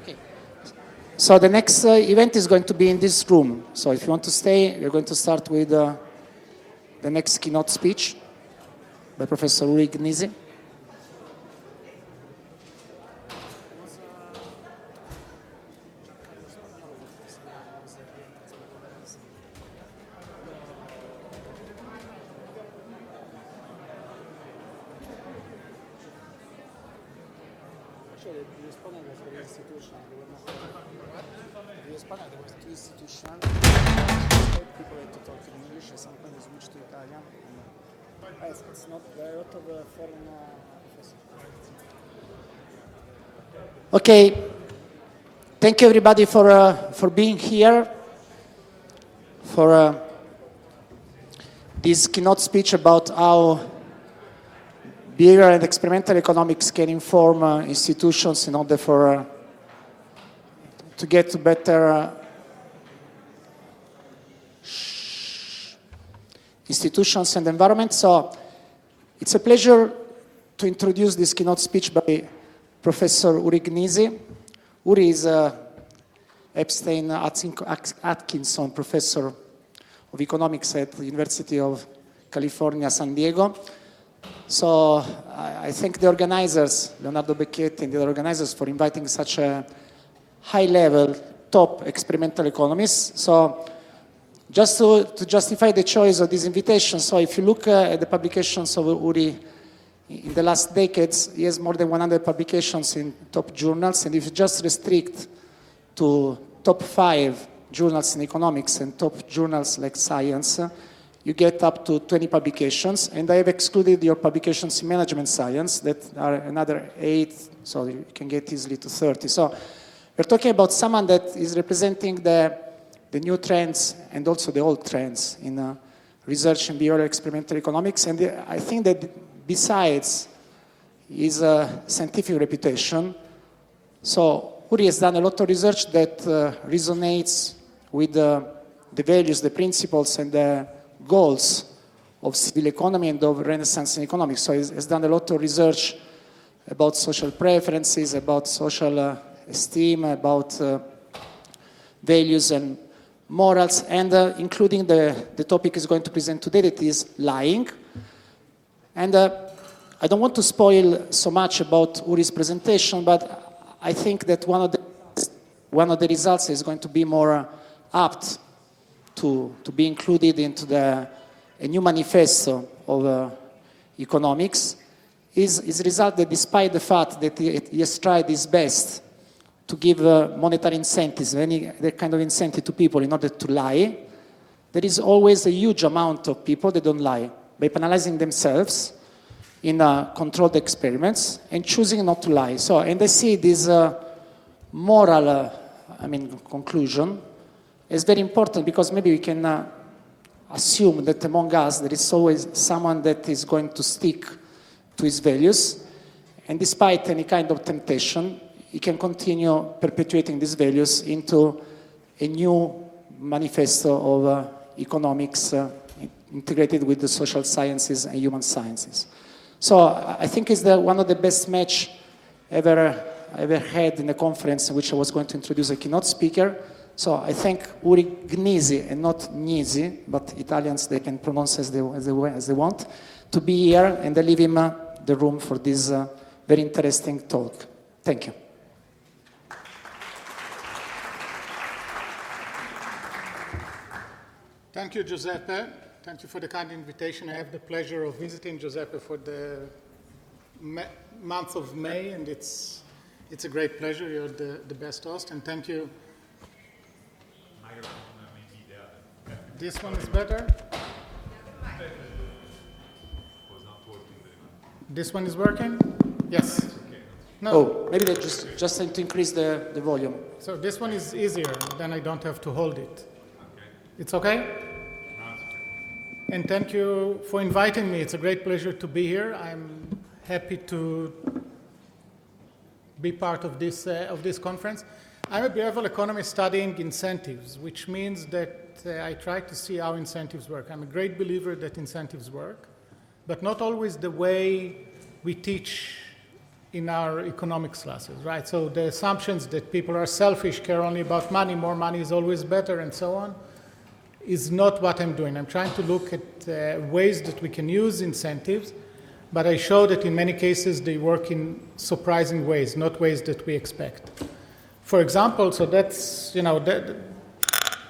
Okay. So the next event is going to be in this room. So if you want to stay, we're going to start with the next keynote speech by Professor Gneezy. Okay, thank you everybody for being here for this keynote speech about how behavioral and experimental economics can inform institutions in order to get to better institutions and environment. So it's a pleasure to introduce this keynote speech by Professor Gneezy. Uri is Epstein Atkinson Professor of Economics at the University of California, San Diego. So I thank the organizers, Leonardo Becchetti and the other organizers, for inviting such a high-level, top experimental economists. So just to justify the choice of this invitation, so if you look at the publications of Uri in the last decades, he has more than 100 publications in top journals, and if you just restrict to top 5 journals in economics and top journals like Science, you get up to 20 publications, and I have excluded your publications in management science that are another 8, so you can get easily to 30. So we're talking about someone that is representing the new trends and also the old trends in research in behavioral experimental economics, and I think that besides his scientific reputation, so Uri has done a lot of research that resonates with the values, the principles, and the goals of civil economy and of Renaissance in economics. So he has done a lot of research about social preferences, about social esteem, about values and morals, and including the topic he's going to present today, that is lying. And I don't want to spoil so much about Uri's presentation, but I think that one of the results is going to be more apt to be included into a new manifesto of economics is a result that, despite the fact that he has tried his best to give monetary incentives, any other kind of incentive to people in order to lie, there is always a huge amount of people that don't lie by penalizing themselves in controlled experiments and choosing not to lie. So, and I see this moral, conclusion is very important, because maybe we can assume that among us there is always someone that is going to stick to his values, and despite any kind of temptation, he can continue perpetuating these values into a new manifesto of economics integrated with the social sciences and human sciences. So I think it's one of the best match ever had in a conference in which I was going to introduce a keynote speaker. So I thank Uri Gneezy, and not Gneezy, but Italians, they can pronounce as they want, to be here, and I leave him the room for this very interesting talk. Thank you. Thank you, Giuseppe. Thank you for the kind invitation. I have the pleasure of visiting Giuseppe for the month of May, and it's a great pleasure. You're the best host, and thank you. This one is better? This one is working? Yes. No. Oh, maybe they just need to increase the volume. So this one is easier, then I don't have to hold it. It's okay? And thank you for inviting me. It's a great pleasure to be here. I'm happy to be part of this conference. I'm a behavioral economist studying incentives, which means that I try to see how incentives work. I'm a great believer that incentives work, but not always the way we teach in our economics classes, right? So the assumptions that people are selfish, care only about money, more money is always better, and so on, is not what I'm doing. I'm trying to look at ways that we can use incentives, but I show that in many cases they work in surprising ways, not ways that we expect. For example, so that's,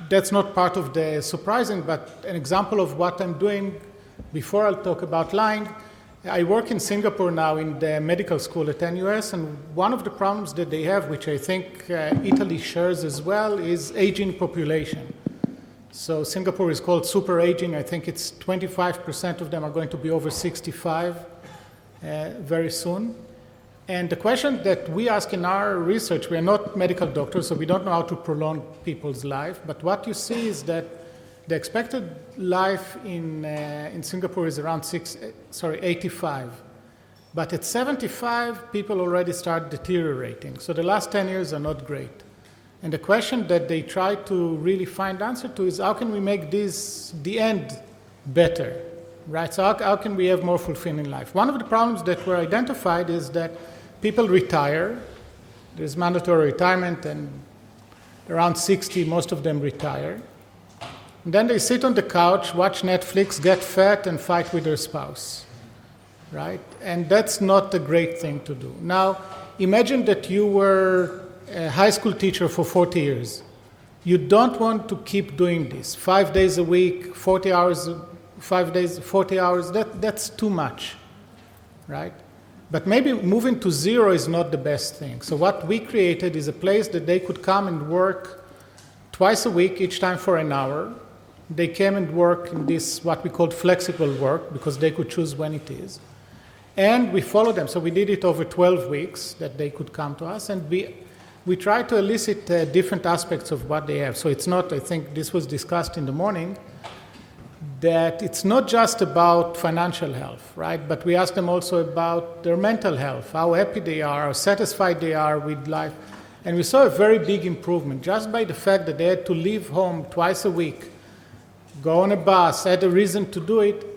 that's not part of the surprising, but an example of what I'm doing before I'll talk about lying. I work in Singapore now in the medical school at NUS, and one of the problems that they have, which I think Italy shares as well, is aging population. So Singapore is called super aging. I think it's 25% of them are going to be over 65 very soon. And the question that we ask in our research, we are not medical doctors, so we don't know how to prolong people's life, but what you see is that the expected life in Singapore is around 85. But at 75, people already start deteriorating. So the last 10 years are not great. And the question that they try to really find answer to is how can we make this, the end, better, right? So how can we have more fulfilling life? One of the problems that were identified is that people retire. There's mandatory retirement, and around 60, most of them retire. And then they sit on the couch, watch Netflix, get fat, and fight with their spouse, right? And that's not a great thing to do. Now, imagine that you were a high school teacher for 40 years. You don't want to keep doing this. 5 days a week, 40 hours, 5 days, 40 hours, that's too much, right? But maybe moving to zero is not the best thing. So what we created is a place that they could come and work twice a week, each time for an hour. They came and worked in this, what we called flexible work, because they could choose when it is. And we followed them. So we did it over 12 weeks that they could come to us. And we tried to elicit different aspects of what they have. So it's not, I think this was discussed in the morning, that it's not just about financial health, right? But we ask them also about their mental health, how happy they are, how satisfied they are with life. And we saw a very big improvement just by the fact that they had to leave home twice a week, go on a bus, had a reason to do it.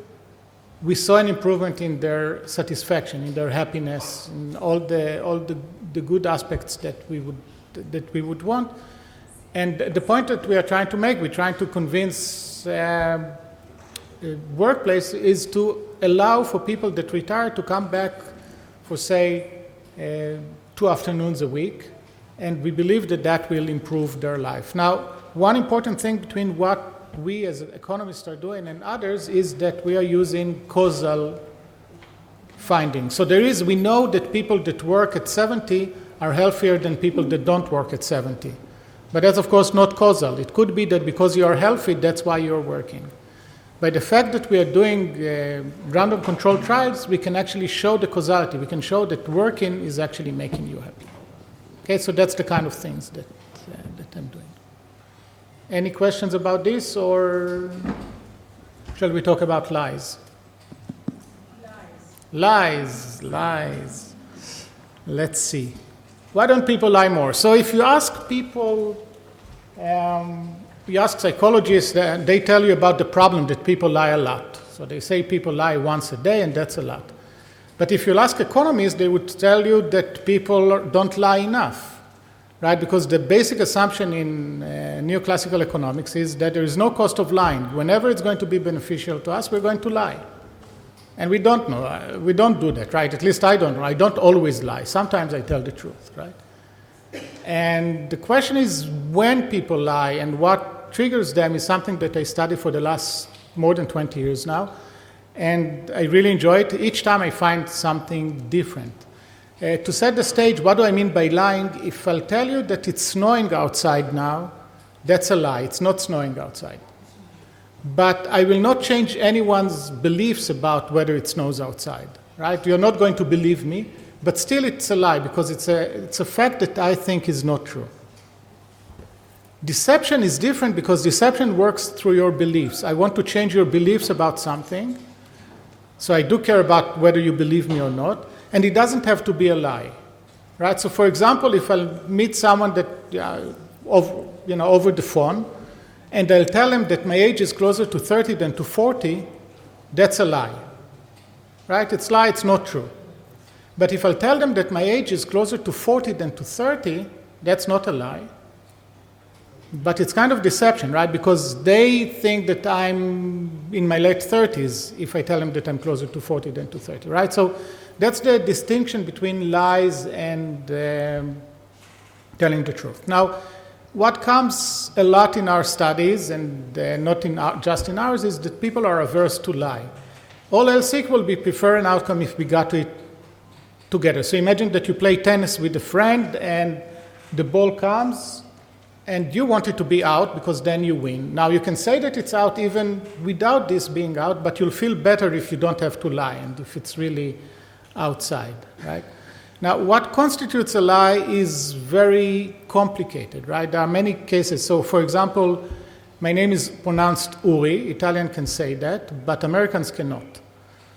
We saw an improvement in their satisfaction, in their happiness, in all the good aspects that we would want. And the point that we are trying to make, we're trying to convince the workplace is to allow for people that retire to come back for, say, 2 afternoons a week. And we believe that that will improve their life. Now, one important thing between what we as economists are doing and others is that we are using causal findings. So we know that people that work at 70 are healthier than people that don't work at 70. But that's, of course, not causal. It could be that because you are healthy, that's why you're working. By the fact that we are doing random controlled trials, we can actually show the causality. We can show that working is actually making you happy. Okay, so that's the kind of things that I'm doing. Any questions about this, or shall we talk about lies? Lies. Let's see. Why don't people lie more? So if you ask people, you ask psychologists, they tell you about the problem that people lie a lot. So they say people lie once a day, and that's a lot. But if you ask economists, they would tell you that people don't lie enough. Right? Because the basic assumption in neoclassical economics is that there is no cost of lying. Whenever it's going to be beneficial to us, we're going to lie. And we don't know. We don't do that, right? At least I don't know. I don't always lie. Sometimes I tell the truth, right? And the question is when people lie and what triggers them is something that I study for the last more than 20 years now. And I really enjoy it. Each time I find something different. To set the stage, what do I mean by lying? If I'll tell you that it's snowing outside now, that's a lie. It's not snowing outside. But I will not change anyone's beliefs about whether it snows outside, right? You're not going to believe me, but still it's a lie because it's a fact that I think is not true. Deception is different because deception works through your beliefs. I want to change your beliefs about something, so I do care about whether you believe me or not. And it doesn't have to be a lie, right? So, for example, if I meet someone that, over the phone, and I'll tell him that my age is closer to 30 than to 40, that's a lie, right? It's a lie, it's not true. But if I tell them that my age is closer to 40 than to 30, that's not a lie. But it's kind of deception, right? Because they think that I'm in my late 30s if I tell them that I'm closer to 40 than to 30, right? So that's the distinction between lies and telling the truth. Now, what comes a lot in our studies, and not just in ours, is that people are averse to lie. All else equal, we prefer an outcome if we got to it together. So imagine that you play tennis with a friend and the ball comes and you want it to be out because then you win. Now you can say that it's out even without this being out, but you'll feel better if you don't have to lie and if it's really outside, right? Now what constitutes a lie is very complicated, right? There are many cases. So for example, my name is pronounced Uri. Italian can say that, but Americans cannot.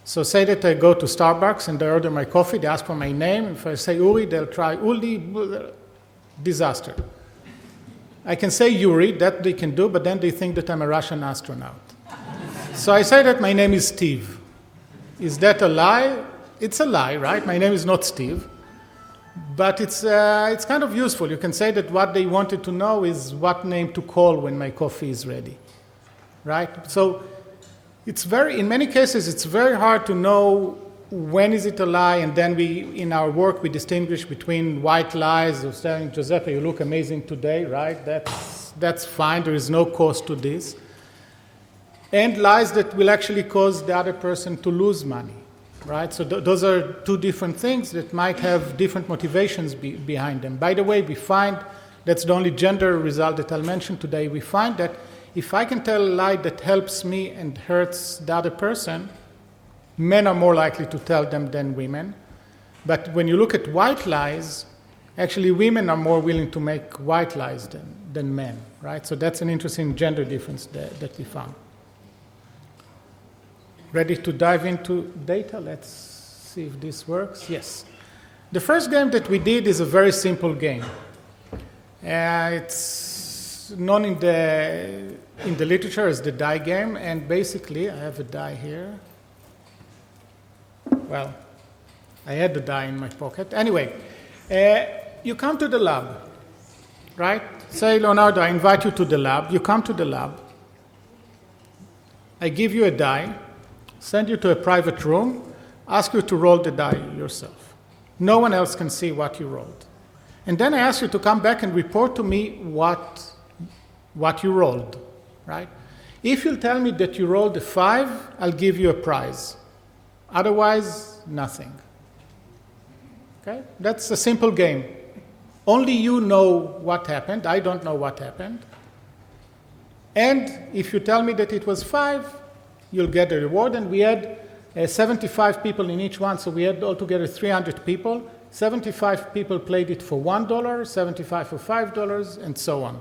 So say that I go to Starbucks and I order my coffee, they ask for my name. If I say Uri, they'll try Uli, disaster. I can say Yuri, that they can do, but then they think that I'm a Russian astronaut. So I say that my name is Steve. Is that a lie? It's a lie, right? My name is not Steve. But it's kind of useful. You can say that what they wanted to know is what name to call when my coffee is ready, right? So in many cases, it's very hard to know when is it a lie, and then in our work, we distinguish between white lies of saying, Giuseppe, you look amazing today, right? That's fine, there is no cost to this. And lies that will actually cause the other person to lose money, right? So those are two different things that might have different motivations behind them. By the way, we find, that's the only gender result that I'll mention today, we find that if I can tell a lie that helps me and hurts the other person, men are more likely to tell them than women. But when you look at white lies, actually women are more willing to make white lies than men, right? So that's an interesting gender difference that we found. Ready to dive into data? Let's see if this works. Yes. The first game that we did is a very simple game. It's known in the literature as the die game, and basically, I have a die here. Well, I had the die in my pocket. Anyway, you come to the lab, right? Say, Leonardo, I invite you to the lab. You come to the lab. I give you a die, send you to a private room, ask you to roll the die yourself. No one else can see what you rolled. And then I ask you to come back and report to me what you rolled, right? If you'll tell me that you rolled a 5, I'll give you a prize. Otherwise, nothing. Okay? That's a simple game. Only you know what happened. I don't know what happened. And if you tell me that it was 5, you'll get a reward. And we had 75 people in each one, so we had altogether 300 people. 75 people played it for $1, 75 for $5, and so on.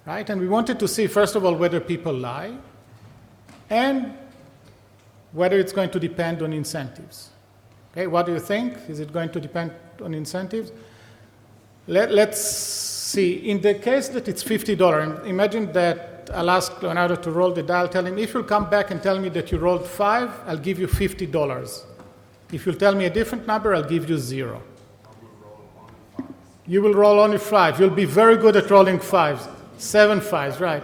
Right? And we wanted to see, first of all, whether people lie, and whether it's going to depend on incentives. Okay, what do you think? Is it going to depend on incentives? Let's see. In the case that it's $50, imagine that I'll ask Leonardo to roll the die. I'll tell him, if you'll come back and tell me that you rolled 5, I'll give you $50. If you'll tell me a different number, I'll give you 0. You will roll only 5. You'll be very good at rolling 5s. 7 5s, right?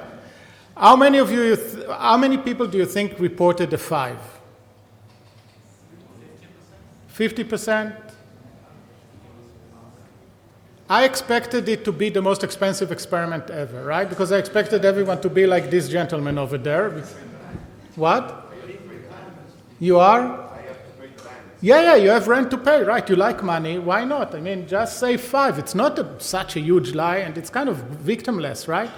How many people do you think reported a 5? 50%? I expected it to be the most expensive experiment ever, right? Because I expected everyone to be like this gentleman over there. What? You are? Yeah, you have rent to pay, right? You like money, why not? I mean, just say 5. It's not such a huge lie, and it's kind of victimless, right?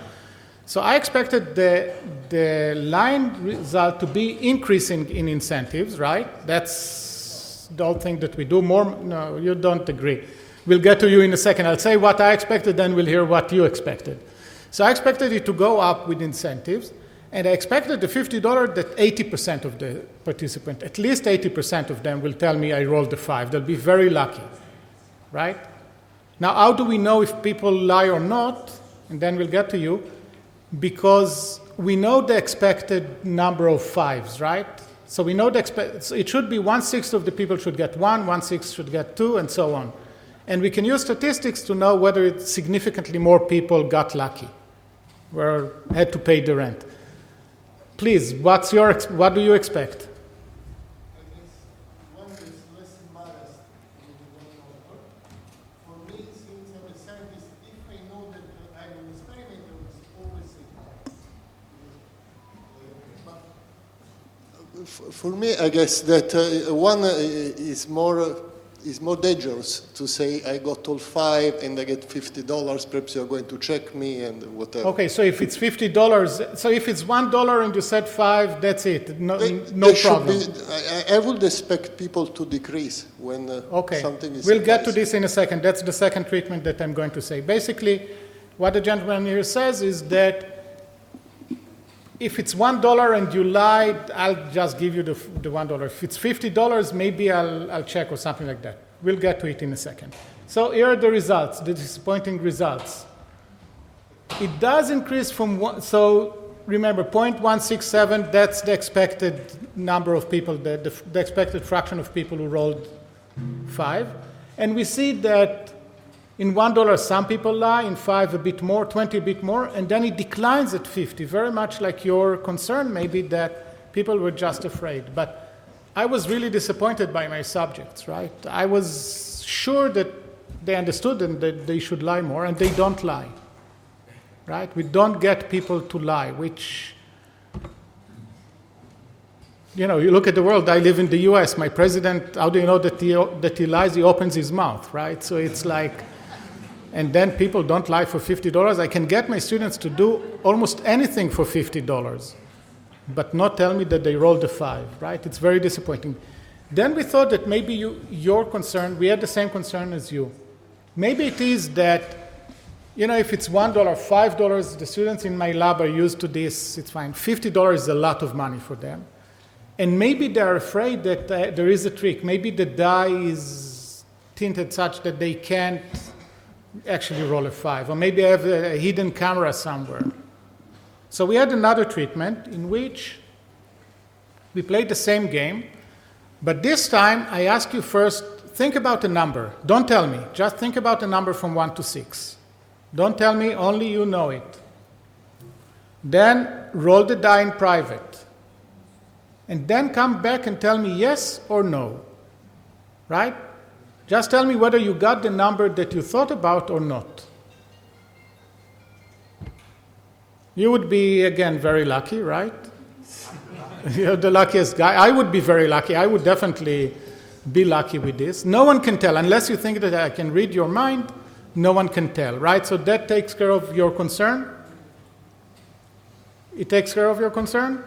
So I expected the line result to be increasing in incentives, right? That's the whole thing that we do. No, you don't agree. We'll get to you in a second. I'll say what I expected, then we'll hear what you expected. So I expected it to go up with incentives, and I expected the $50 that 80% of the participants, at least 80% of them will tell me I rolled a 5. They'll be very lucky, right? Now, how do we know if people lie or not? And then we'll get to you. Because we know the expected number of 5s, right? So we know so it should be 1/6 of the people should get 1, 1/6 should get 2, and so on. And we can use statistics to know whether it's significantly more people got lucky or had to pay the rent. Please, what do you expect? For me, I guess that one is more dangerous to say I got all 5 and I get $50. Perhaps you're going to check me and whatever. Okay, so if it's $50, so if it's $1 and you said 5, that's it. No problem. I would expect people to decrease when something is. We'll get to this in a second. That's the second treatment that I'm going to say. Basically, what the gentleman here says is that if it's $1 and you lied, I'll just give you the $1. If it's $50, maybe I'll check or something like that. We'll get to it in a second. So here are the results, the disappointing results. It does increase from one, so remember 0.167, that's the expected number of people, the expected fraction of people who rolled 5. And we see that in $1, some people lie, in 5 a bit more, 20 a bit more, and then it declines at 50, very much like your concern maybe that people were just afraid. But I was really disappointed by my subjects, right? I was sure that they understood and that they should lie more, and they don't lie, right? We don't get people to lie, which, you look at the world. I live in the US. My president, how do you know that he lies? He opens his mouth, right? So it's like, and then people don't lie for $50. I can get my students to do almost anything for $50, but not tell me that they rolled a 5, right? It's very disappointing. Then we thought that maybe your concern, we had the same concern as you. Maybe it is that, if it's $1, $5, the students in my lab are used to this, it's fine. $50 is a lot of money for them. And maybe they're afraid that there is a trick. Maybe the die is tinted such that they can't actually roll a 5, or maybe I have a hidden camera somewhere. So we had another treatment in which we played the same game, but this time I ask you first, think about a number. Don't tell me, just think about a number from 1 to 6. Don't tell me, only you know it. Then roll the die in private. And then come back and tell me yes or no, right? Just tell me whether you got the number that you thought about or not. You would be, again, very lucky, right? You're the luckiest guy. I would be very lucky. I would definitely be lucky with this. No one can tell. Unless you think that I can read your mind, no one can tell, right? So that takes care of your concern? It takes care of your concern?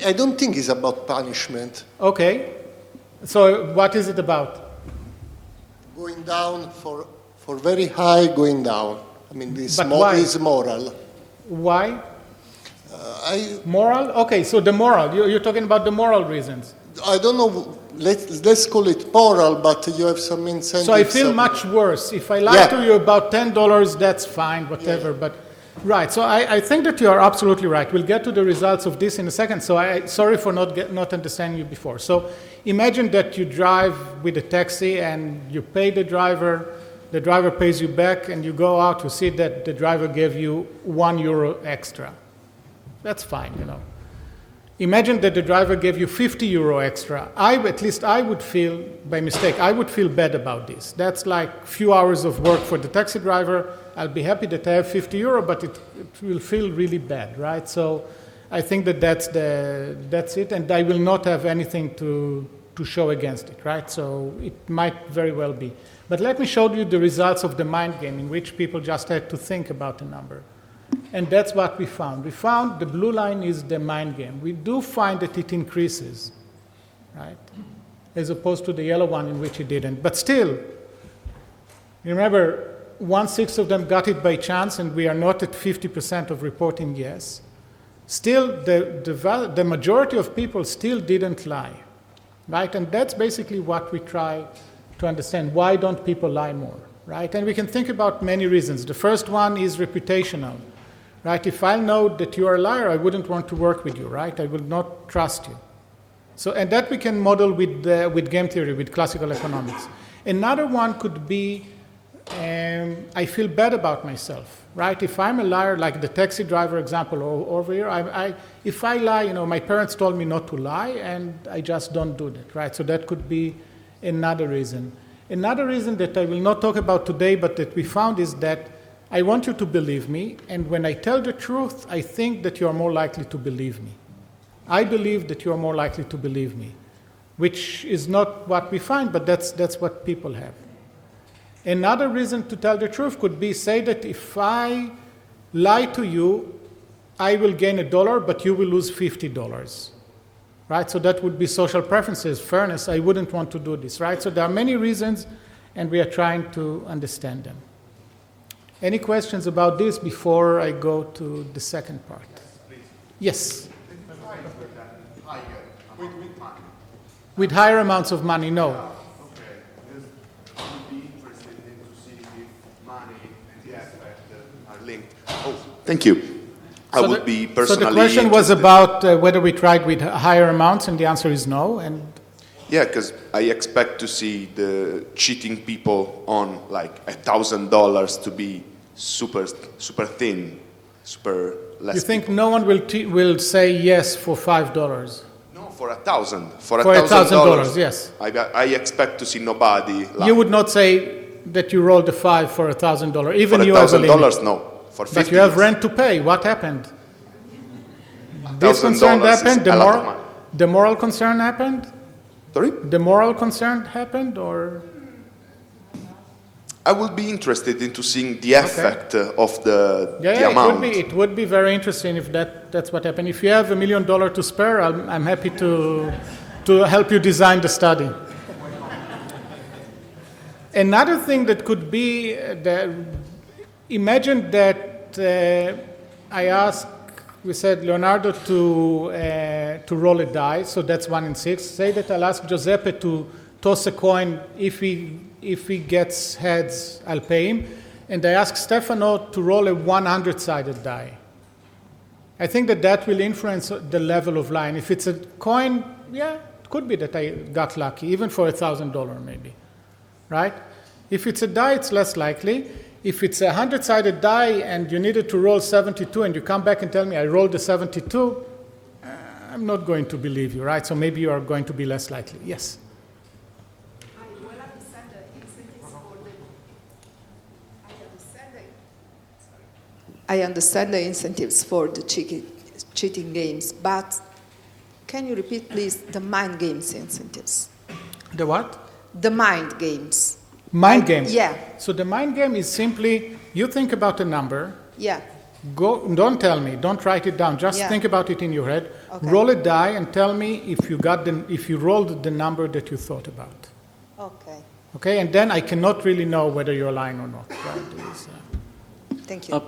I don't think it's about punishment. Okay. So what is it about? Going down for very high, going down. I mean, this is moral. Why? Moral? Okay, so the moral. You're talking about the moral reasons. I don't know. Let's call it moral, but you have some incentives. So I feel much worse. If I lie to you about $10, that's fine, whatever. Yeah. But right, so I think that you are absolutely right. We'll get to the results of this in a second. So sorry for not understanding you before. So imagine that you drive with a taxi and you pay the driver pays you back, and you go out to see that the driver gave you €1 extra. That's fine, Imagine that the driver gave you €50 extra. At least I would feel, by mistake, I would feel bad about this. That's like a few hours of work for the taxi driver. I'll be happy that I have €50, but it will feel really bad, right? So I think that's it, and I will not have anything to show against it, right? So it might very well be. But let me show you the results of the mind game in which people just had to think about a number. And that's what we found. We found the blue line is the mind game. We do find that it increases, right? As opposed to the yellow one in which it didn't. But still, remember, 1/6 of them got it by chance, and we are not at 50% of reporting yes. Still, the majority of people still didn't lie, right? And that's basically what we try to understand. Why don't people lie more, right? And we can think about many reasons. The first one is reputational, right? If I know that you are a liar, I wouldn't want to work with you, right? I would not trust you. So, and that we can model with game theory, with classical economics. Another one could be, I feel bad about myself, right? If I'm a liar, like the taxi driver example over here, if I lie, my parents told me not to lie, and I just don't do that, right? So that could be another reason. Another reason that I will not talk about today, but that we found, is that I want you to believe me, and when I tell the truth, I think that you are more likely to believe me. I believe that you are more likely to believe me, which is not what we find, but that's what people have. Another reason to tell the truth could be, say that if I lie to you, I will gain $1, but you will lose $50, right? So that would be social preferences, fairness. I wouldn't want to do this, right? So there are many reasons, and we are trying to understand them. Any questions about this before I go to the second part? Yes. With higher amounts of money, no. Okay. I would be interested in to see if money and the effect are linked. Oh, thank you. I would be personally So the question was about whether we tried with higher amounts, and the answer is no. And yeah, because I expect to see the cheating people on like $1,000 to be super thin, super less. you think people. no one will say yes for $5? No, for $1,000. For $1,000, yes. I expect to see nobody. You would not say that you rolled a 5 for $1,000, even for you have a limit. $1,000, no. For 50. But you have rent to pay. What happened? This concern $1,000 happened. is a lot of money. The moral concern happened. Sorry? The moral concern happened, or I would be interested into seeing the effect of the amount. It would be very interesting if that's what happened. If you have $1 million to spare, I'm happy to help you design the study. Another thing that could be imagine that we said Leonardo to roll a die, so that's 1 in 6. Say that I'll ask Giuseppe to toss a coin. If he gets heads, I'll pay him. And I ask Stefano to roll a 100-sided die. I think that will influence the level of lying. If it's a coin, yeah, it could be that I got lucky, even for $1,000 maybe, right? If it's a die, it's less likely. If it's a 100-sided die and you needed to roll 72 and you come back and tell me I rolled a 72, I'm not going to believe you, right? So maybe you are going to be less likely. Yes? I understand the incentives for the cheating games, but can you repeat, please, the mind games incentives? The what? The mind games. Mind game? Yeah. So the mind game is simply, you think about a number. Yeah. Don't tell me, don't write it down, just think about it in your head. Okay. Roll a die and tell me if you rolled the number that you thought about. Okay. Okay, and then I cannot really know whether you're lying or not. Right? Thank you.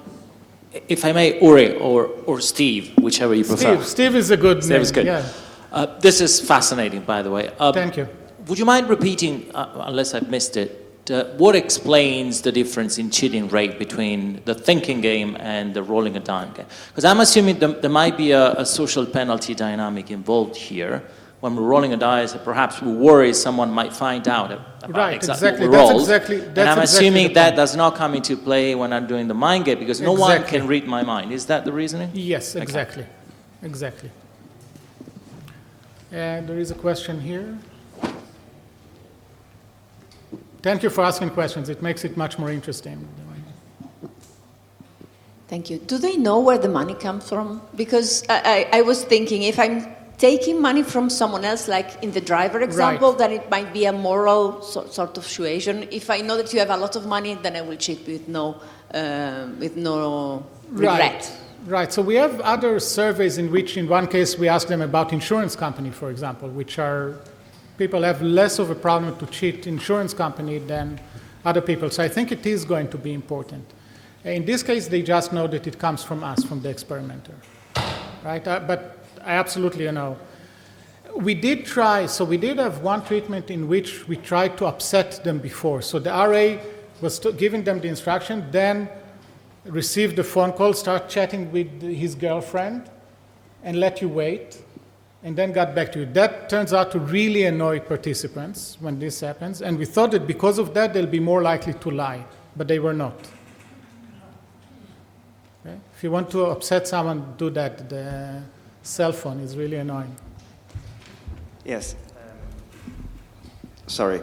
If I may, Uri or Steve, whichever you prefer. Steve is a good Steve name. is good. Yeah. This is fascinating, by the way. Thank you. Would you mind repeating, unless I've missed it, what explains the difference in cheating rate between the thinking game and the rolling a die game? Because I'm assuming there might be a social penalty dynamic involved here. When we're rolling a dice, perhaps we worry someone might find out about exactly what we rolled. And I'm assuming that does not come into play when I'm doing the mind game, because no one can read my mind. Is that the reasoning? Yes, Okay. Exactly. And there is a question here. Thank you for asking questions. It makes it much more interesting. Thank you. Do they know where the money comes from? Because I was thinking, if I'm taking money from someone else, like in the driver example, then it might be a moral sort of situation. If I know that you have a lot of money, then I will cheat with no regret. Right. So we have other surveys in which, in one case, we ask them about insurance company, for example, which are people have less of a problem to cheat insurance company than other people. So I think it is going to be important. In this case, they just know that it comes from us, from the experimenter, right? But I absolutely know. We did have one treatment in which we tried to upset them before. So the RA was giving them the instruction, then receive the phone call, start chatting with his girlfriend, and let you wait, and then got back to you. That turns out to really annoy participants when this happens, and we thought that because of that, they'll be more likely to lie, but they were not. Okay? If you want to upset someone, do that. The cell phone is really annoying. Yes. Sorry.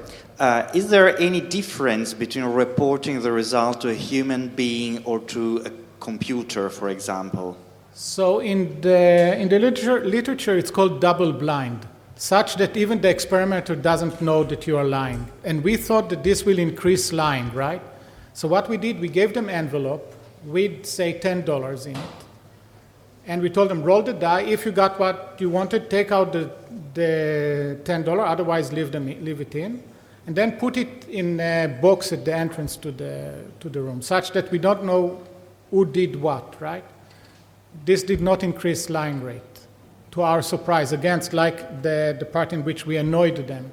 Is there any difference between reporting the result to a human being or to a computer, for example? So in the literature, it's called double blind, such that even the experimenter doesn't know that you are lying. And we thought that this will increase lying, right? So what we did, we gave them envelope with, say, $10 in it. And we told them, roll the die. If you got what you wanted, take out the $10, otherwise leave it in. And then put it in a box at the entrance to the room, such that we don't know who did what, right? This did not increase lying rate, to our surprise, against like the part in which we annoyed them.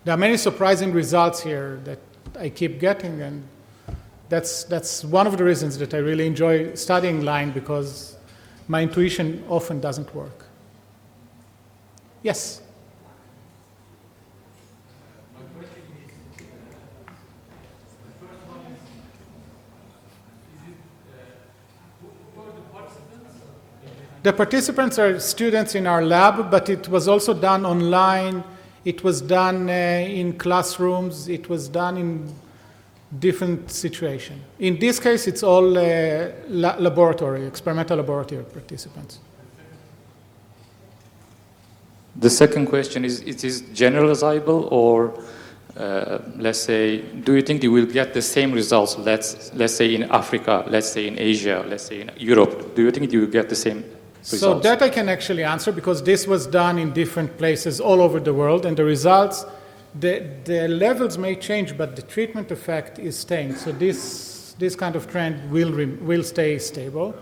There are many surprising results here that I keep getting, and that's one of the reasons that I really enjoy studying lying, because my intuition often doesn't work. Yes? The participants are students in our lab, but it was also done online. It was done in classrooms. It was done in different situations. In this case, it's all laboratory, experimental laboratory participants. The second question is, it is generalizable, or let's say, do you think you will get the same results, let's say in Africa, let's say in Asia, let's say in Europe? Do you think you will get the same results? So that I can actually answer, because this was done in different places all over the world, and the results, the levels may change, but the treatment effect is staying. So this kind of trend will stay stable.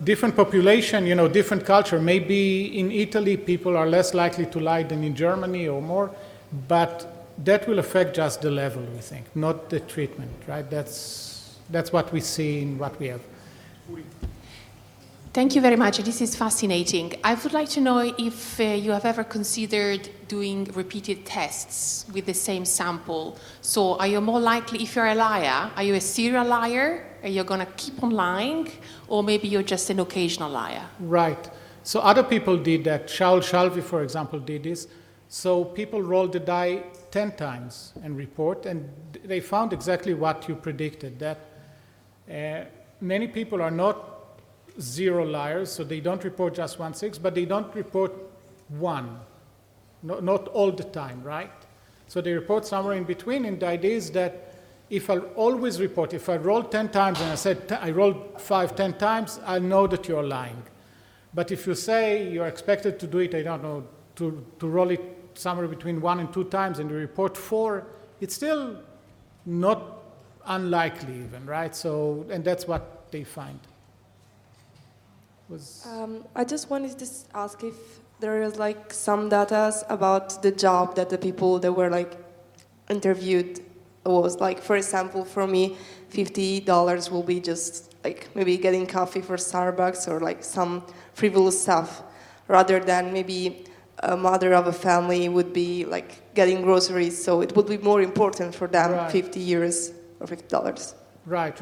Different population, different culture. Maybe in Italy people are less likely to lie than in Germany or more, but that will affect just the level, we think, not the treatment, right? That's what we see in what we have. Thank you very much. This is fascinating. I would like to know if you have ever considered doing repeated tests with the same sample. So are you more likely, if you're a liar, are you a serial liar? Are you going to keep on lying? Or maybe you're just an occasional liar? Right. So other people did that. Shaul Shalvi, for example, did this. So people rolled the die 10 times and report, and they found exactly what you predicted, that many people are not zero liars, so they don't report just 1/6, but they don't report one, not all the time, right? So they report somewhere in between, and the idea is that if I always report, if I roll 10 times and I said I rolled 10 times, I know that you're lying. But if you say you're expected to do it, I don't know, to roll it somewhere between 1 and 2 times and you report 4, it's still not unlikely even, right? So, and that's what they find. I just wanted to ask if there is like some data about the job that the people that were like interviewed was like. For example, for me, $50 will be just like maybe getting coffee for Starbucks or like some frivolous stuff, rather than maybe a mother of a family would be like getting groceries. So it would be more important for them, right. 50 euros or $50. Right.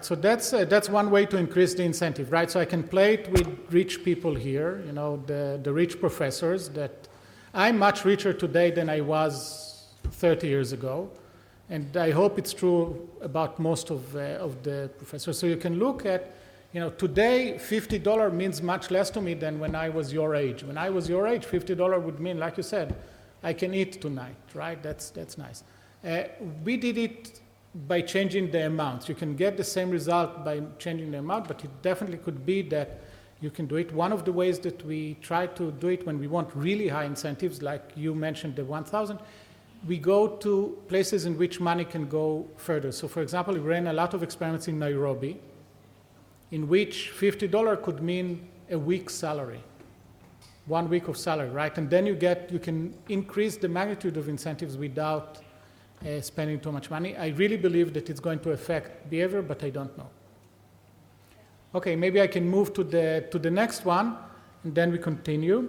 So that's one way to increase the incentive, right? So I can play it with rich people here, the rich professors. That I'm much richer today than I was 30 years ago, and I hope it's true about most of the professors. So you can look at, today $50 means much less to me than when I was your age. When I was your age, $50 would mean, like you said, I can eat tonight, right? That's nice. We did it by changing the amounts. You can get the same result by changing the amount, but it definitely could be that you can do it. One of the ways that we try to do it when we want really high incentives, like you mentioned the 1,000, we go to places in which money can go further. So for example, we ran a lot of experiments in Nairobi, in which $50 could mean a week's salary, 1 week of salary, right? And then you can increase the magnitude of incentives without spending too much money. I really believe that it's going to affect behavior, but I don't know. Okay, maybe I can move to the next one, and then we continue.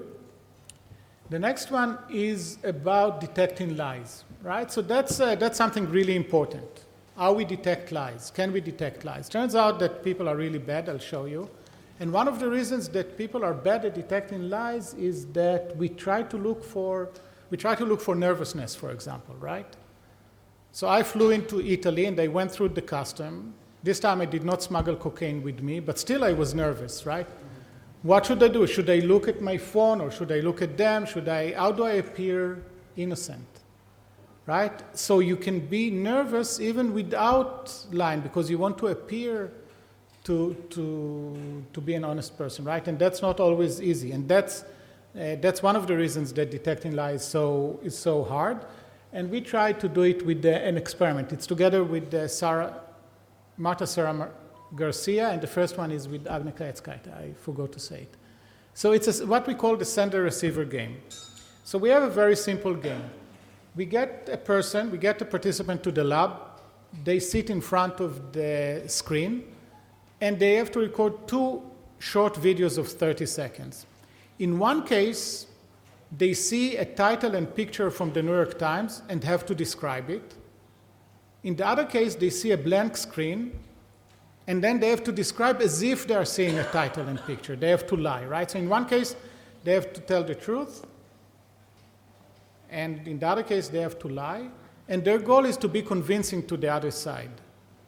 The next one is about detecting lies, right? So that's something really important. How we detect lies. Can we detect lies? Turns out that people are really bad. I'll show you. And one of the reasons that people are bad at detecting lies is that we try to look for nervousness, for example, right? So I flew into Italy and I went through the custom. This time I did not smuggle cocaine with me, but still I was nervous, right? What should I do? Should I look at my phone or should I look at them? How do I appear innocent, right? So you can be nervous even without lying because you want to appear to be an honest person, right? And that's not always easy. And that's one of the reasons that detecting lies is so hard. And we try to do it with an experiment. It's together with Marta Sarah Garcia, and the first one is with Agne Kaetskaite. I forgot to say it. So it's what we call the sender-receiver game. So we have a very simple game. We get a participant to the lab. They sit in front of the screen, and they have to record 2 short videos of 30 seconds. In one case, they see a title and picture from the New York Times and have to describe it. In the other case, they see a blank screen, and then they have to describe as if they are seeing a title and picture. They have to lie, right? So in one case, they have to tell the truth, and in the other case, they have to lie. And their goal is to be convincing to the other side,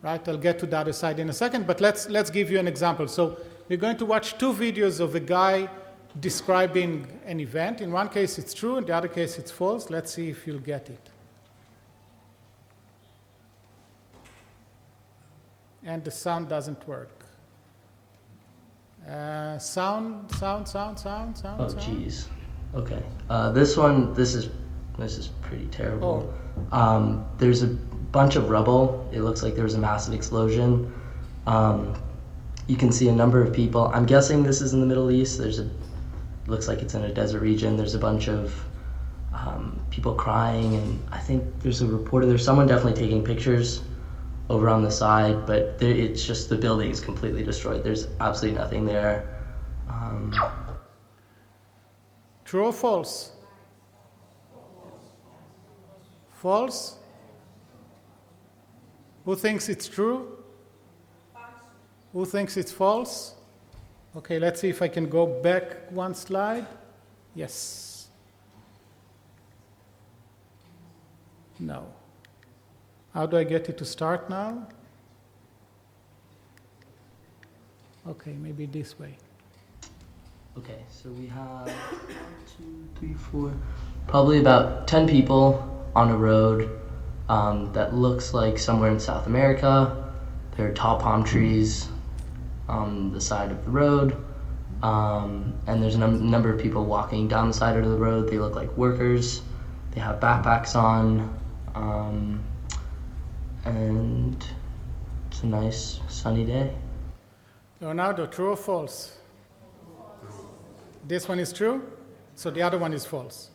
right? I'll get to the other side in a second, but let's give you an example. So we're going to watch 2 videos of a guy describing an event. In one case, it's true. In the other case, it's false. Let's see if you'll get it. And the sound doesn't work. Sound. Oh, jeez. Okay. This is pretty terrible. Oh. There's a bunch of rubble. It looks like there was a massive explosion. You can see a number of people. I'm guessing this is in the Middle East. Looks like it's in a desert region. There's a bunch of people crying, and I think there's a reporter. There's someone definitely taking pictures over on the side, but it's just the building is completely destroyed. There's absolutely nothing there. True or false? False? Who thinks it's true? Who thinks it's false? Okay, let's see if I can go back one slide. Yes. No. How do I get it to start now? Okay, maybe this way. Okay, so we have 1, 2, 3, 4, probably about 10 people on a road that looks like somewhere in South America. There are tall palm trees on the side of the road, and there's a number of people walking down the side of the road. They look like workers. They have backpacks on, and it's a nice sunny day. Leonardo, true or false? This one is true, so the other one is false.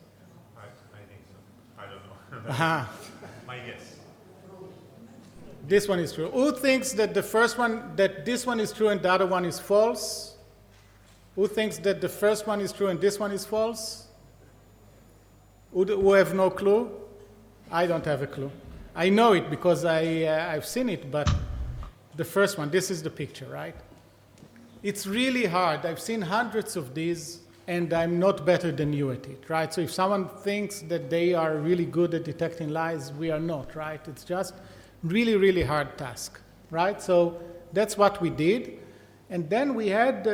I think so. I don't know. Uh-huh. My guess. This one is true. Who thinks that this one is true and the other one is false? Who thinks that the first one is true and this one is false? Who have no clue? I don't have a clue. I know it because I've seen it, but the first one, this is the picture, right? It's really hard. I've seen hundreds of these, and I'm not better than you at it, right? So if someone thinks that they are really good at detecting lies, we are not, right? It's just really, really hard task, right? So that's what we did. And then we had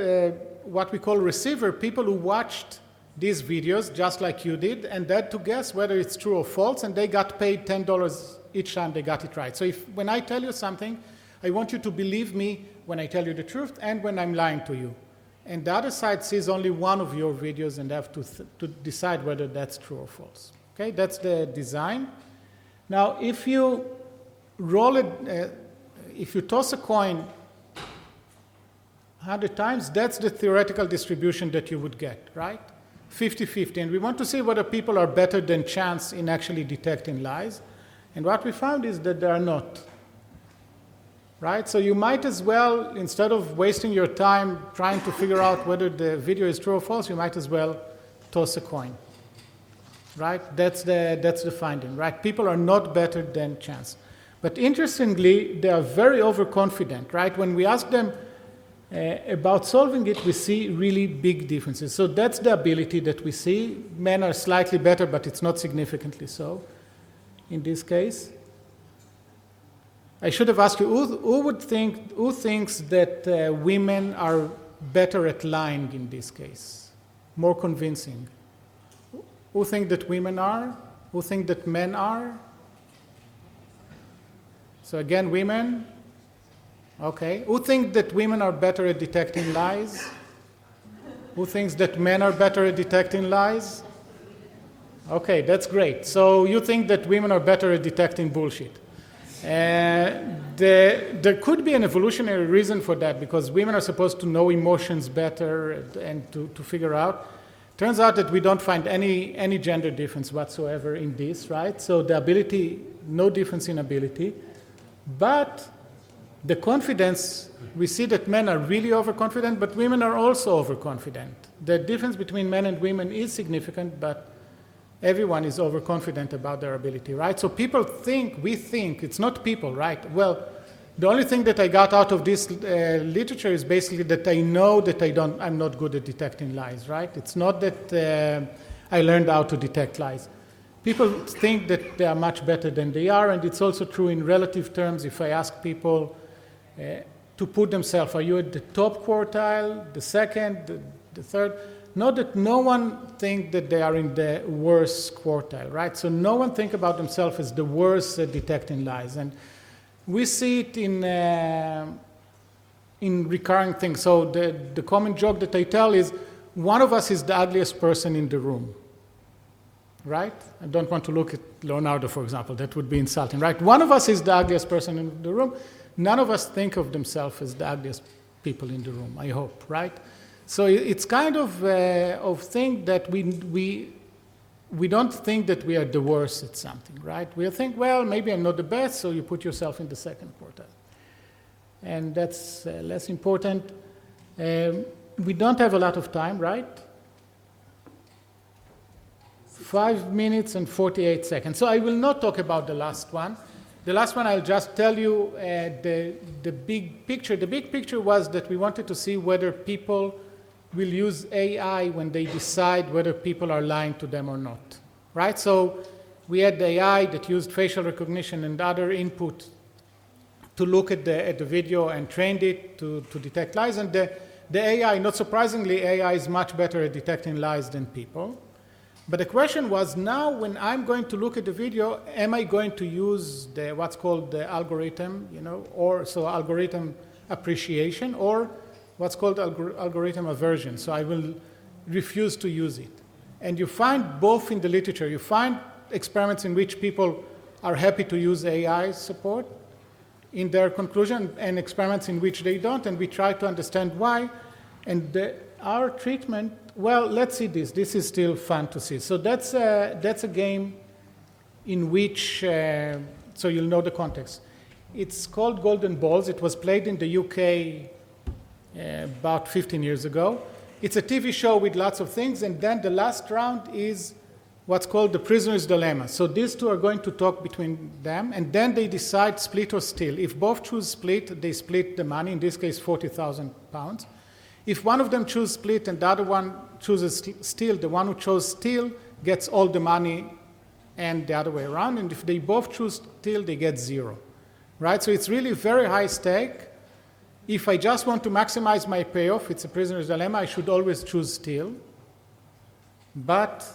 what we call receiver, people who watched these videos just like you did, and they had to guess whether it's true or false, and they got paid $10 each time they got it right. So when I tell you something, I want you to believe me when I tell you the truth and when I'm lying to you. And the other side sees only one of your videos and they have to decide whether that's true or false. Okay, that's the design. Now, if you roll it, if you toss a coin 100 times, that's the theoretical distribution that you would get, right? 50-50. And we want to see whether people are better than chance in actually detecting lies. And what we found is that they are not. right? So you might as well, instead of wasting your time trying to figure out whether the video is true or false, you might as well toss a coin, right? That's the finding, right? People are not better than chance. But interestingly, they are very overconfident, right? When we ask them about solving it, we see really big differences. So that's the ability that we see. Men are slightly better, but it's not significantly so in this case. I should have asked you, who thinks that women are better at lying in this case? More convincing. Who think that women are? Who think that men are? So again, women. Okay. Who think that women are better at detecting lies? Who thinks that men are better at detecting lies? Okay, that's great. So you think that women are better at detecting bullshit. There could be an evolutionary reason for that, because women are supposed to know emotions better and to figure out. Turns out that we don't find any gender difference whatsoever in this, right? So the ability, no difference in ability. But the confidence, we see that men are really overconfident, but women are also overconfident. The difference between men and women is significant, but everyone is overconfident about their ability, right? So people think, we think, it's not people, right? Well, the only thing that I got out of this literature is basically that I know that I'm not good at detecting lies, right? It's not that I learned how to detect lies. People think that they are much better than they are, and it's also true in relative terms. If I ask people to put themselves, are you at the top quartile, the second, the third? Not that no one think that they are in the worst quartile, right? So no one think about themselves as the worst at detecting lies. And we see it in recurring things. So the common joke that I tell is, one of us is the ugliest person in the room, right? I don't want to look at Leonardo, for example. That would be insulting, right? One of us is the ugliest person in the room. None of us think of themselves as the ugliest people in the room, I hope, right? So it's kind of thing that we don't think that we are the worst at something, right? We think, well, maybe I'm not the best, so you put yourself in the second quartile. And that's less important. We don't have a lot of time, right? 5 minutes and 48 seconds. So I will not talk about the last one. The last one, I'll just tell you the big picture. The big picture was that we wanted to see whether people will use AI when they decide whether people are lying to them or not, right? So we had the AI that used facial recognition and other input to look at the video and trained it to detect lies. And the AI, not surprisingly, AI is much better at detecting lies than people. But the question was, now when I'm going to look at the video, am I going to use what's called the algorithm, or so algorithm appreciation, or what's called algorithm aversion? So I will refuse to use it. And you find both in the literature. You find experiments in which people are happy to use AI support in their conclusion, and experiments in which they don't, and we try to understand why. And our treatment, well, let's see this. This is still fun to see. So that's a game in which, so you'll know the context. It's called Golden Balls. It was played in the UK about 15 years ago. It's a TV show with lots of things, and then the last round is what's called the prisoner's dilemma. So these two are going to talk between them, and then they decide split or steal. If both choose split, they split the money, in this case £40,000. If one of them chooses split and the other one chooses steal, the one who chose steal gets all the money and the other way around. And if they both choose steal, they get zero, right? So it's really very high stake. If I just want to maximize my payoff, it's a prisoner's dilemma, I should always choose steal. But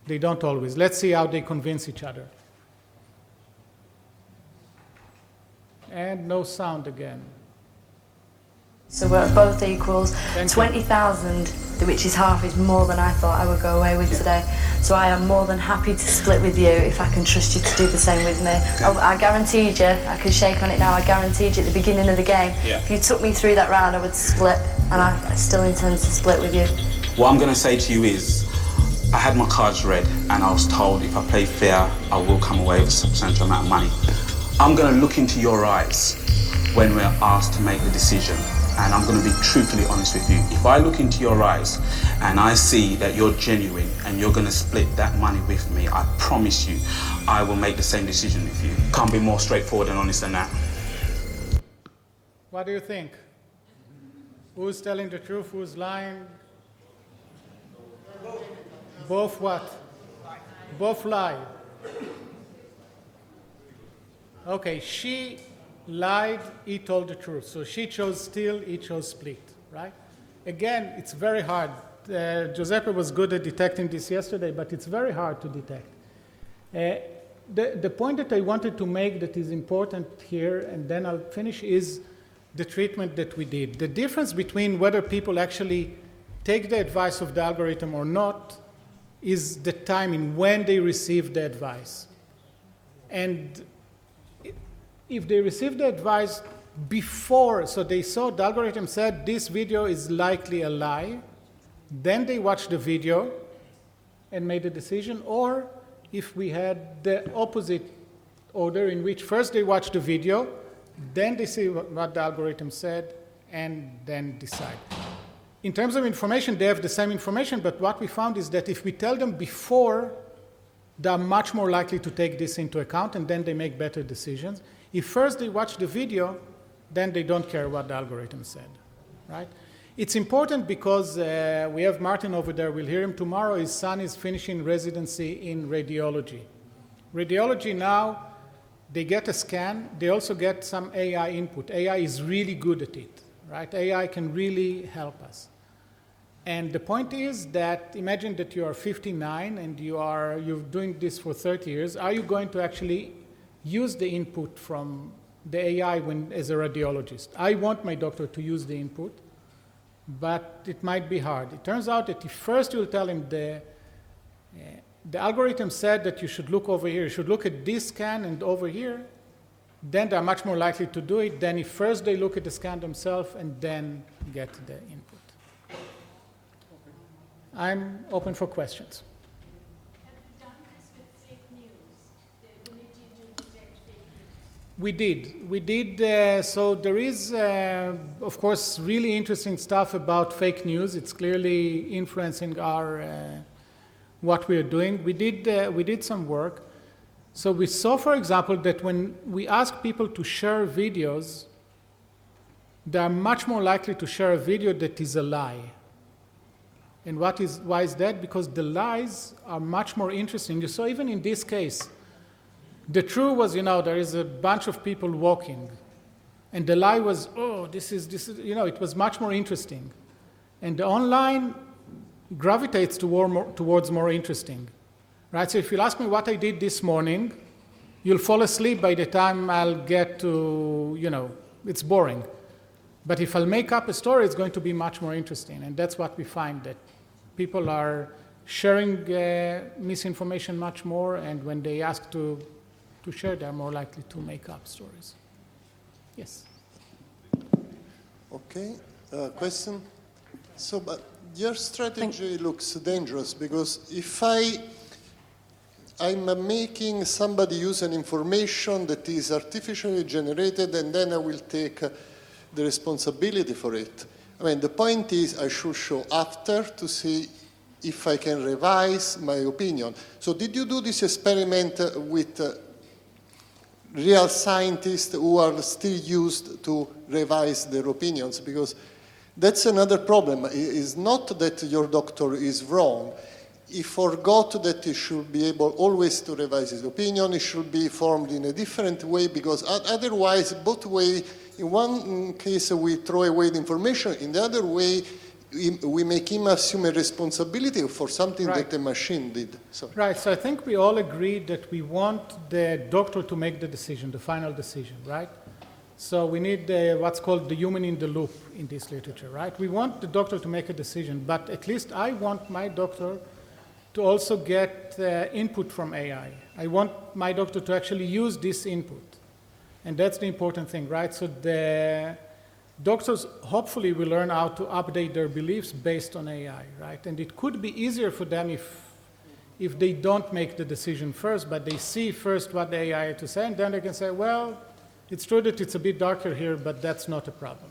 they don't always. Let's see how they convince each other. And no sound again. So we're both equals. 20,000, which is half, is more than I thought I would go away with today. So I am more than happy to split with you if I can trust you to do the same with me. I guaranteed you, I can shake on it now, I guaranteed you at the beginning of the game, if you took me through that round, I would split, and I still intend to split with you. What I'm going to say to you is, I had my cards read, and I was told if I play fair, I will come away with a substantial amount of money. I'm going to look into your eyes, when we're asked to make the decision. And I'm going to be truthfully honest with you. If I look into your eyes and I see that you're genuine and you're going to split that money with me, I promise you, I will make the same decision with you. Can't be more straightforward and honest than that. What do you think? Who's telling the truth? Who's lying? Both what? Both lie. Okay, she lied, he told the truth. So she chose steal, he chose split, right? Again, it's very hard. Giuseppe was good at detecting this yesterday, but it's very hard to detect. The point that I wanted to make that is important here, and then I'll finish, is the treatment that we did. The difference between whether people actually take the advice of the algorithm or not is the timing when they receive the advice. And if they receive the advice before, so they saw the algorithm said this video is likely a lie, then they watched the video and made a decision, or if we had the opposite order in which first they watch the video, then they see what the algorithm said, and then decide. In terms of information, they have the same information, but what we found is that if we tell them before, they're much more likely to take this into account, and then they make better decisions. If first they watch the video, then they don't care what the algorithm said, right? It's important because we have Martin over there. We'll hear him tomorrow. His son is finishing residency in radiology. Radiology now, they get a scan. They also get some AI input. AI is really good at it, right? AI can really help us. And the point is that imagine that you are 59 and you're doing this for 30 years. Are you going to actually use the input from the AI as a radiologist? I want my doctor to use the input, but it might be hard. It turns out that if first you'll tell him the algorithm said that you should look over here, you should look at this scan and over here, then they're much more likely to do it than if first they look at the scan themselves and then get the input. I'm open for questions. We did. So there is, of course, really interesting stuff about fake news. It's clearly influencing our what we are doing. We did some work. So we saw, for example, that when we ask people to share videos, they are much more likely to share a video that is a lie. And why is that? Because the lies are much more interesting. You saw even in this case, the truth was, there is a bunch of people walking. And the lie was, this is, it was much more interesting. And the online gravitates towards more interesting. Right? So if you'll ask me what I did this morning, you'll fall asleep by the time I'll get to, it's boring. But if I'll make up a story, it's going to be much more interesting. And that's what we find, that people are sharing misinformation much more, and when they ask to share, they're more likely to make up stories. Yes? Okay, question? So, but your strategy looks dangerous, because if I'm making somebody use an information that is artificially generated, and then I will take the responsibility for it. I mean, the point is I should show after to see if I can revise my opinion. So did you do this experiment with real scientists who are still used to revise their opinions? Because that's another problem. It's not that your doctor is wrong. He forgot that he should be able always to revise his opinion. It should be formed in a different way, because otherwise, both ways, in one case we throw away the information, in the other way we make him assume a responsibility for something that the machine did. So. Right, so I think we all agree that we want the doctor to make the decision, the final decision, right? So we need what's called the human in the loop in this literature, right? We want the doctor to make a decision, but at least I want my doctor to also get input from AI. I want my doctor to actually use this input. And that's the important thing, right? So the doctors hopefully will learn how to update their beliefs based on AI, right? And it could be easier for them if they don't make the decision first, but they see first what the AI has to say, and then they can say, well, It's true that it's a bit darker here, but that's not a problem.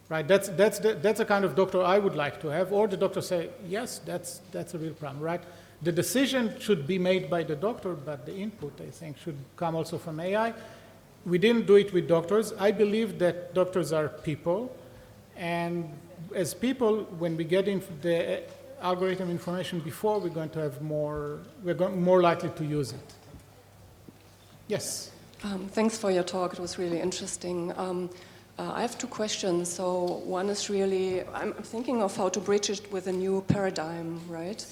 Right? That's the kind of doctor I would like to have, or the doctor say, yes, that's a real problem, right? The decision should be made by the doctor, but the input, I think, should come also from AI. We didn't do it with doctors. I believe that doctors are people, and as people, when we get into the algorithm information before, we're going to have more likely to use it. Yes? Thanks for your talk. It was really interesting. I have two questions. So one is really, I'm thinking of how to bridge it with a new paradigm, right?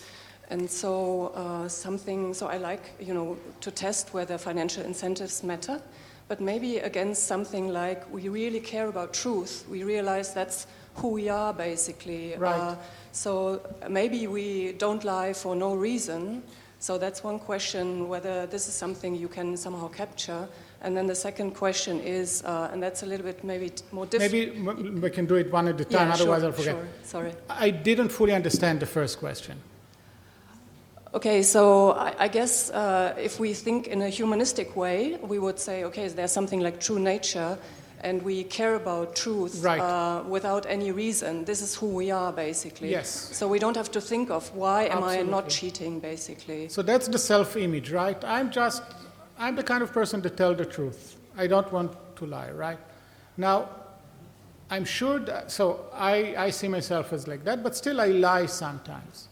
And so so I like, to test whether financial incentives matter, but maybe against something like we really care about truth. We realize that's who we are, basically. Right. So maybe we don't lie for no reason. So that's one question, whether this is something you can somehow capture. And then the second question is, and that's a little bit maybe more difficult. Maybe we can do it one at a time, otherwise I'll forget. Sure. Sorry. I didn't fully understand the first question. Okay, so I guess if we think in a humanistic way, we would say, okay, there's something like true nature, and we care about truth without any reason. This is who we are, basically. Yes. So we don't have to think of why am I not cheating, basically. So that's the self-image, right? I'm the kind of person to tell the truth. I don't want to lie, right? Now, I'm sure that, so I see myself as like that, but still I lie sometimes,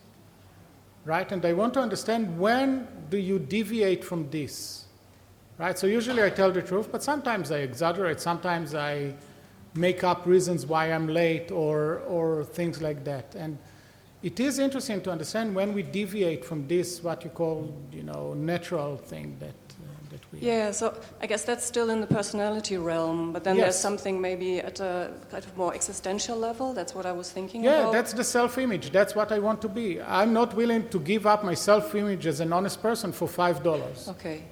right? And I want to understand, when do you deviate from this? Right, so usually I tell the truth, but sometimes I exaggerate, sometimes I make up reasons why I'm late or things like that. And it is interesting to understand when we deviate from this, what you call, natural thing that we... Yeah, so I guess that's still in the personality realm, but then there's something maybe at a kind of more existential level. That's what I was thinking about. Yeah, that's the self-image. That's what I want to be. I'm not willing to give up my self-image as an honest person for $5. Okay.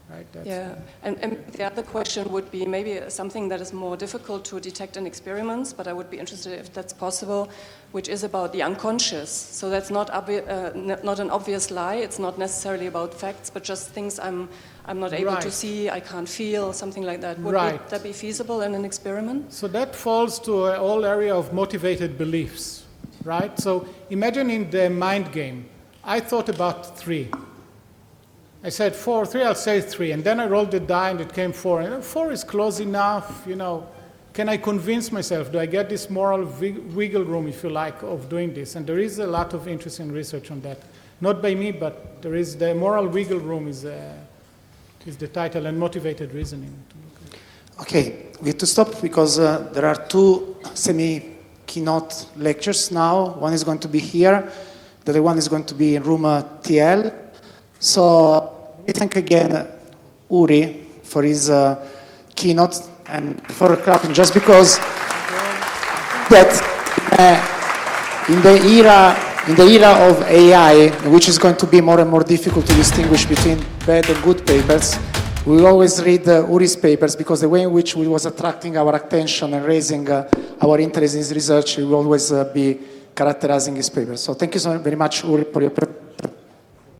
Right, yeah, and the other question would be maybe something that is more difficult to detect in experiments, but I would be interested if that's possible, which is about the unconscious. So that's not an obvious lie. It's not necessarily about facts, but just things I'm not able to see, I can't feel, something like that. Would that be feasible in an experiment? So that falls to a whole area of motivated beliefs, right? So imagine in the mind game, I thought about 3. I said 4, 3, I'll say 3. And then I rolled the die and it came 4. And 4 is close enough, Can I convince myself? Do I get this moral wiggle room, if you like, of doing this? And there is a lot of interesting research on that. Not by me, but there is the moral wiggle room is the title, and motivated reasoning. Okay, we have to stop because there are 2 semi-keynote lectures now. One is going to be here. The other one is going to be in room TL. So we thank again Uri for his keynote, and for clapping, just because that in the era of AI, which is going to be more and more difficult to distinguish between bad and good papers, we always read Uri's papers, because the way in which he was attracting our attention and raising our interest in his research, he will always be characterizing his papers. So thank you so very much, Uri, for your